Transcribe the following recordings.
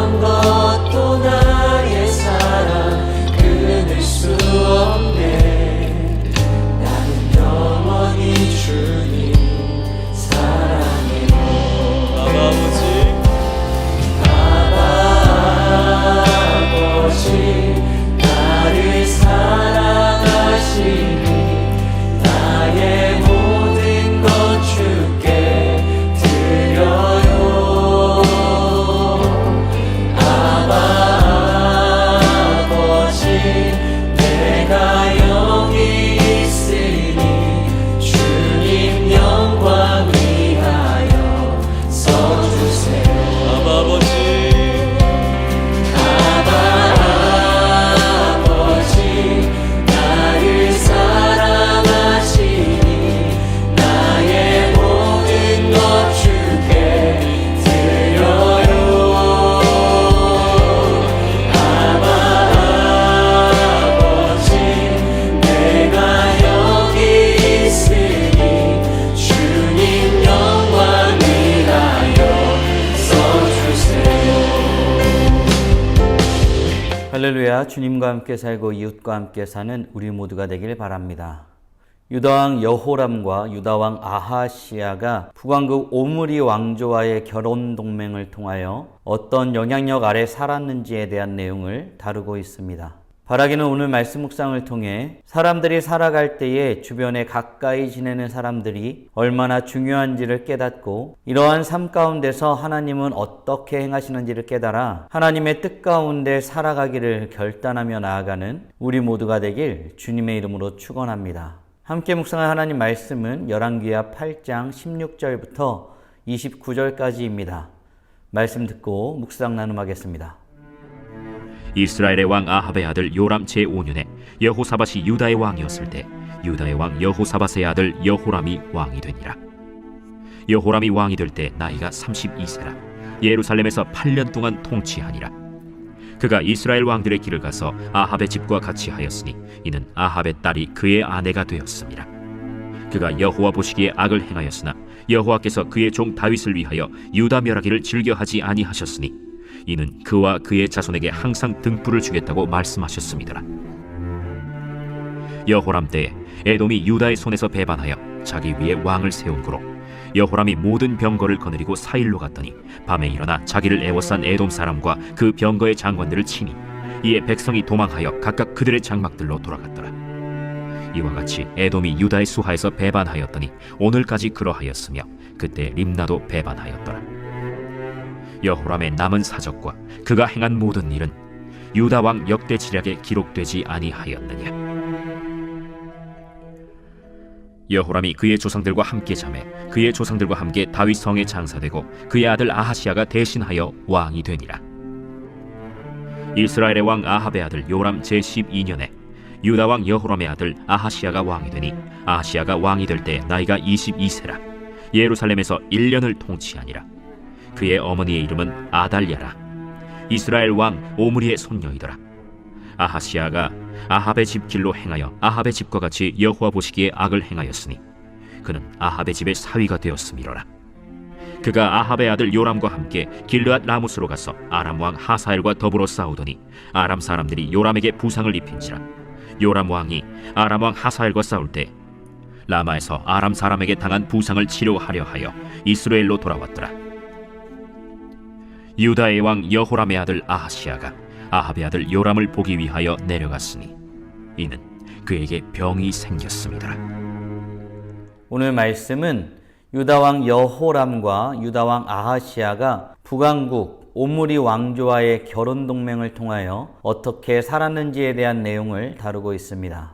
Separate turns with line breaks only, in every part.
어떤 것도 나의 사랑 끊을 수 없네. 나는 영원히 주님 사랑해요. 아버지 나를 사랑하시니 나의 모든 것 주께 드려요. 아버지 내가 여기 있으니 주님 영광 위하여 써주세요. 아버지 나를 사랑하시니 나의 모든 것 주께 드려요. 아버지 내가 여기 있으니 주님 영광 위하여 써주세요.
할렐루야. 주님과 함께 살고 이웃과 함께 사는 우리 모두가 되길 바랍니다. 유다왕 여호람과 유다왕 아하시야가 북왕국 오므리 왕조와의 결혼 동맹을 통하여 어떤 영향력 아래 살았는지에 대한 내용을 다루고 있습니다. 바라기는 오늘 말씀 묵상을 통해 사람들이 살아갈 때에 주변에 가까이 지내는 사람들이 얼마나 중요한지를 깨닫고 이러한 삶 가운데서 하나님은 어떻게 행하시는지를 깨달아 하나님의 뜻 가운데 살아가기를 결단하며 나아가는 우리 모두가 되길 주님의 이름으로 축원합니다. 함께 묵상할 하나님 말씀은 열왕기하 8장 16절부터 29절까지입니다. 말씀 듣고 묵상 나눔하겠습니다.
이스라엘의 왕 아합의 아들 요람 제5년에 여호사밧이 유다의 왕이었을 때 유다의 왕 여호사밧의 아들 여호람이 왕이 되니라. 여호람이 왕이 될 때 나이가 32세라 예루살렘에서 8년 동안 통치하니라. 그가 이스라엘 왕들의 길을 가서 아합의 집과 같이 하였으니 이는 아합의 딸이 그의 아내가 되었습니다. 그가 여호와 보시기에 악을 행하였으나 여호와께서 그의 종 다윗을 위하여 유다 멸하기를 즐겨하지 아니하셨으니 이는 그와 그의 자손에게 항상 등불을 주겠다고 말씀하셨습니다. 여호람 때에 에돔이 유다의 손에서 배반하여 자기 위에 왕을 세운 고로 여호람이 모든 병거를 거느리고 사일로 갔더니 밤에 일어나 자기를 애워싼 에돔 사람과 그 병거의 장관들을 치니 이에 백성이 도망하여 각각 그들의 장막들로 돌아갔더라. 이와 같이 에돔이 유다의 수하에서 배반하였더니 오늘까지 그러하였으며 그때 림나도 배반하였더라. 여호람의 남은 사적과 그가 행한 모든 일은 유다 왕 역대지략에 기록되지 아니하였느냐. 여호람이 그의 조상들과 함께 잠에 그의 조상들과 함께 다윗 성에 장사되고 그의 아들 아하시야가 대신하여 왕이 되니라. 이스라엘의 왕 아합의 아들 요람 제12년에 유다 왕 여호람의 아들 아하시야가 왕이 되니 아하시야가 왕이 될 때 나이가 22세라 예루살렘에서 1년을 통치하니라. 그의 어머니의 이름은 아달랴라. 이스라엘 왕 오므리의 손녀이더라. 아하시야가 아합의 집 길로 행하여 아합의 집과 같이 여호와 보시기에 악을 행하였으니 그는 아합의 집의 사위가 되었음이로라. 그가 아합의 아들 요람과 함께 길르앗 라무스로 가서 아람 왕 하사엘과 더불어 싸우더니 아람 사람들이 요람에게 부상을 입힌지라. 요람 왕이 아람 왕 하사엘과 싸울 때 라마에서 아람 사람에게 당한 부상을 치료하려 하여 이스라엘로 돌아왔더라. 유다의 왕 여호람의 아들 아하시야가 아합의 아들 요람을 보기 위하여 내려갔으니 이는 그에게 병이 생겼습니다.
오늘 말씀은 유다왕 여호람과 유다왕 아하시야가 북왕국 오므리 왕조와의 결혼 동맹을 통하여 어떻게 살았는지에 대한 내용을 다루고 있습니다.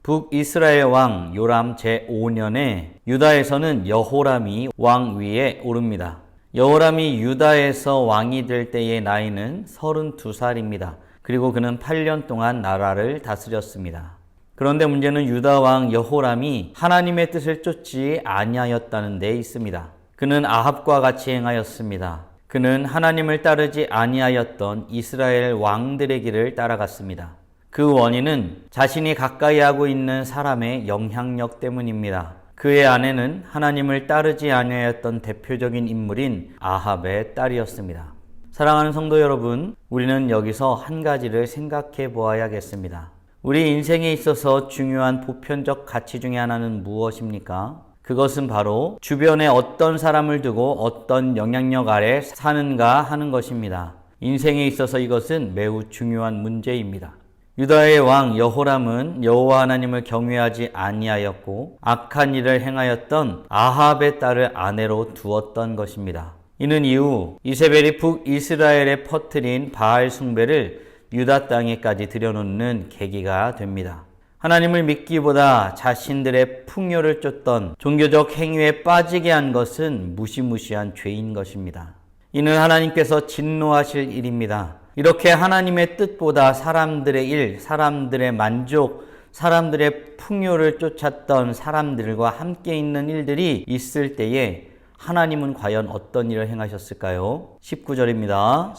북이스라엘 왕 요람 제5년에 유다에서는 여호람이 왕 위에 오릅니다. 여호람이 유다에서 왕이 될 때의 나이는 32살입니다. 그리고 그는 8년 동안 나라를 다스렸습니다. 그런데 문제는 유다 왕 여호람이 하나님의 뜻을 쫓지 아니하였다는 데 있습니다. 그는 아합과 같이 행하였습니다. 그는 하나님을 따르지 아니하였던 이스라엘 왕들의 길을 따라갔습니다. 그 원인은 자신이 가까이 하고 있는 사람의 영향력 때문입니다. 그의 아내는 하나님을 따르지 아니하였던 대표적인 인물인 아합의 딸이었습니다. 사랑하는 성도 여러분, 우리는 여기서 한 가지를 생각해 보아야겠습니다. 우리 인생에 있어서 중요한 보편적 가치 중에 하나는 무엇입니까? 그것은 바로 주변에 어떤 사람을 두고 어떤 영향력 아래 사는가 하는 것입니다. 인생에 있어서 이것은 매우 중요한 문제입니다. 유다의 왕 여호람은 여호와 하나님을 경외하지 아니하였고 악한 일을 행하였던 아합의 딸을 아내로 두었던 것입니다. 이는 이후 이세벨이 북이스라엘에 퍼뜨린 바알 숭배를 유다 땅에까지 들여놓는 계기가 됩니다. 하나님을 믿기보다 자신들의 풍요를 쫓던 종교적 행위에 빠지게 한 것은 무시무시한 죄인 것입니다. 이는 하나님께서 진노하실 일입니다. 이렇게 하나님의 뜻보다 사람들의 일, 사람들의 만족, 사람들의 풍요를 쫓았던 사람들과 함께 있는 일들이 있을 때에 하나님은 과연 어떤 일을 행하셨을까요? 19절입니다.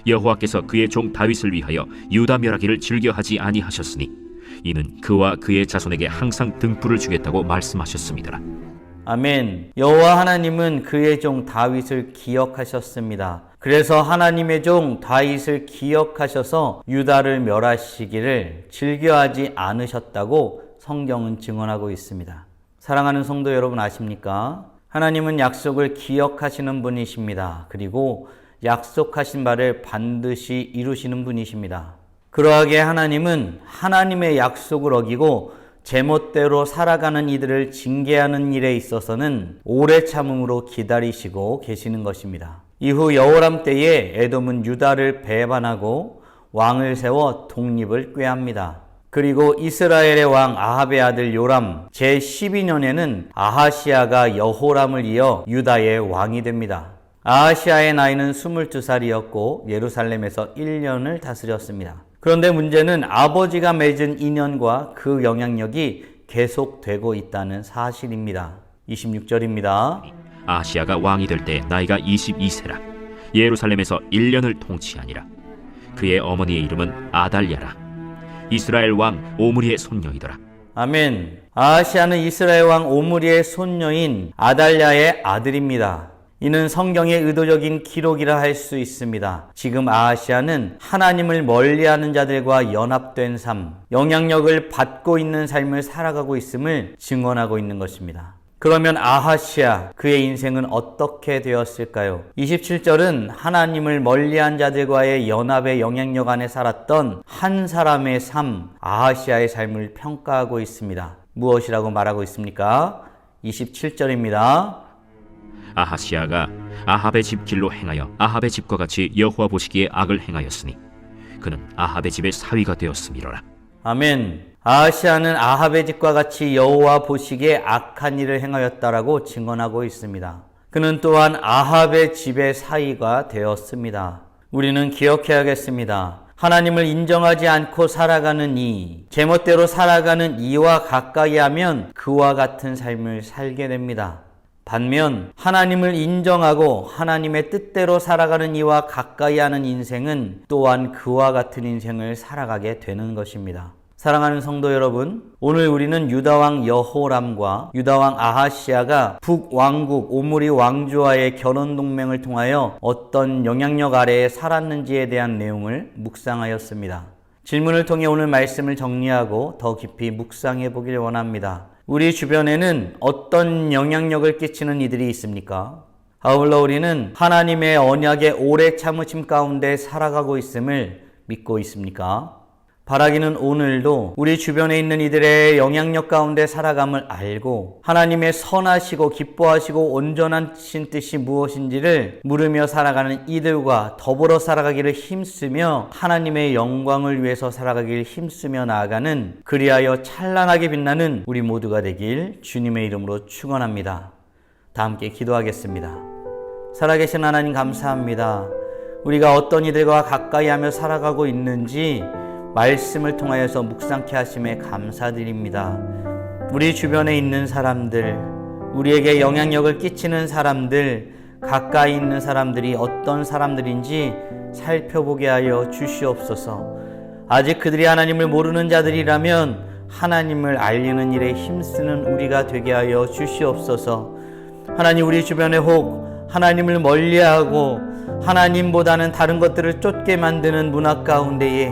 여호와께서 그의 종 다윗을 위하여 유다 멸하기를 즐겨하지 아니하셨으니 이는 그와 그의 자손에게 항상 등불을 주겠다고 말씀하셨습니다.
아멘. 여호와 하나님은 그의 종 다윗을 기억하셨습니다. 그래서 하나님의 종 다윗을 기억하셔서 유다를 멸하시기를 즐겨하지 않으셨다고 성경은 증언하고 있습니다. 사랑하는 성도 여러분 아십니까? 하나님은 약속을 기억하시는 분이십니다. 그리고 약속하신 바를 반드시 이루시는 분이십니다. 그러하게 하나님은 하나님의 약속을 어기고 제멋대로 살아가는 이들을 징계하는 일에 있어서는 오래 참음으로 기다리시고 계시는 것입니다. 이후 여호람 때에 에돔은 유다를 배반하고 왕을 세워 독립을 꾀합니다. 그리고 이스라엘의 왕 아합의 아들 요람 제12년에는 아하시아가 여호람을 이어 유다의 왕이 됩니다. 아하시아의 나이는 22살이었고 예루살렘에서 1년을 다스렸습니다. 그런데 문제는 아버지가 맺은 인연과 그 영향력이 계속되고 있다는 사실입니다. 26절입니다.
아하시아가 왕이 될 때 나이가 22세라 예루살렘에서 1년을 통치하니라. 그의 어머니의 이름은 아달랴라. 이스라엘 왕 오므리의 손녀이더라.
아멘. 아하시아는 이스라엘 왕 오므리의 손녀인 아달랴의 아들입니다. 이는 성경의 의도적인 기록이라 할 수 있습니다. 지금 아하시아는 하나님을 멀리하는 자들과 연합된 삶, 영향력을 받고 있는 삶을 살아가고 있음을 증언하고 있는 것입니다. 그러면 아하시아, 그의 인생은 어떻게 되었을까요? 27절은 하나님을 멀리한 자들과의 연합의 영향력 안에 살았던 한 사람의 삶, 아하시아의 삶을 평가하고 있습니다. 무엇이라고 말하고 있습니까? 27절입니다.
아하시아가 아합의 집 길로 행하여 아합의 집과 같이 여호와 보시기에 악을 행하였으니 그는 아합의 집의 사위가 되었음이로라.
아멘. 아하시아는 아합의 집과 같이 여호와 보시기에 악한 일을 행하였다라고 증언하고 있습니다. 그는 또한 아합의 집의 사위가 되었습니다. 우리는 기억해야겠습니다. 하나님을 인정하지 않고 살아가는 이, 제멋대로 살아가는 이와 가까이 하면 그와 같은 삶을 살게 됩니다. 반면 하나님을 인정하고 하나님의 뜻대로 살아가는 이와 가까이 하는 인생은 또한 그와 같은 인생을 살아가게 되는 것입니다. 사랑하는 성도 여러분, 오늘 우리는 유다왕 여호람과 유다왕 아하시아가 북왕국 오므리 왕조와의 결혼동맹을 통하여 어떤 영향력 아래에 살았는지에 대한 내용을 묵상하였습니다. 질문을 통해 오늘 말씀을 정리하고 더 깊이 묵상해 보길 원합니다. 우리 주변에는 어떤 영향력을 끼치는 이들이 있습니까? 아울러 우리는 하나님의 언약의 오래 참으심 가운데 살아가고 있음을 믿고 있습니까? 바라기는 오늘도 우리 주변에 있는 이들의 영향력 가운데 살아감을 알고 하나님의 선하시고 기뻐하시고 온전하신 뜻이 무엇인지를 물으며 살아가는 이들과 더불어 살아가기를 힘쓰며 하나님의 영광을 위해서 살아가기를 힘쓰며 나아가는 그리하여 찬란하게 빛나는 우리 모두가 되길 주님의 이름으로 축원합니다. 다 함께 기도하겠습니다. 살아계신 하나님 감사합니다. 우리가 어떤 이들과 가까이 하며 살아가고 있는지 말씀을 통하여서 묵상케 하심에 감사드립니다. 우리 주변에 있는 사람들, 우리에게 영향력을 끼치는 사람들, 가까이 있는 사람들이 어떤 사람들인지 살펴보게 하여 주시옵소서. 아직 그들이 하나님을 모르는 자들이라면 하나님을 알리는 일에 힘쓰는 우리가 되게 하여 주시옵소서. 하나님, 우리 주변에 혹 하나님을 멀리하고 하나님보다는 다른 것들을 쫓게 만드는 문화 가운데에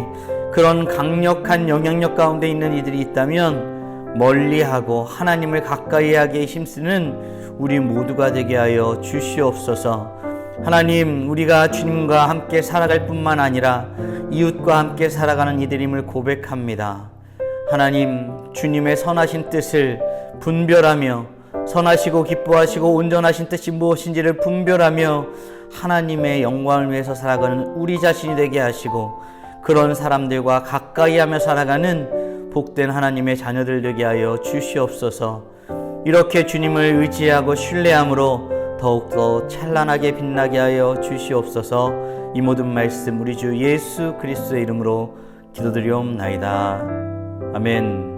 그런 강력한 영향력 가운데 있는 이들이 있다면 멀리하고 하나님을 가까이 하기에 힘쓰는 우리 모두가 되게 하여 주시옵소서. 하나님, 우리가 주님과 함께 살아갈 뿐만 아니라 이웃과 함께 살아가는 이들임을 고백합니다. 하나님, 주님의 선하신 뜻을 분별하며 선하시고 기뻐하시고 온전하신 뜻이 무엇인지를 분별하며 하나님의 영광을 위해서 살아가는 우리 자신이 되게 하시고 그런 사람들과 가까이 하며 살아가는 복된 하나님의 자녀들 되게 하여 주시옵소서. 이렇게 주님을 의지하고 신뢰함으로 더욱더 찬란하게 빛나게 하여 주시옵소서. 이 모든 말씀 우리 주 예수 그리스도의 이름으로 기도드리옵나이다. 아멘.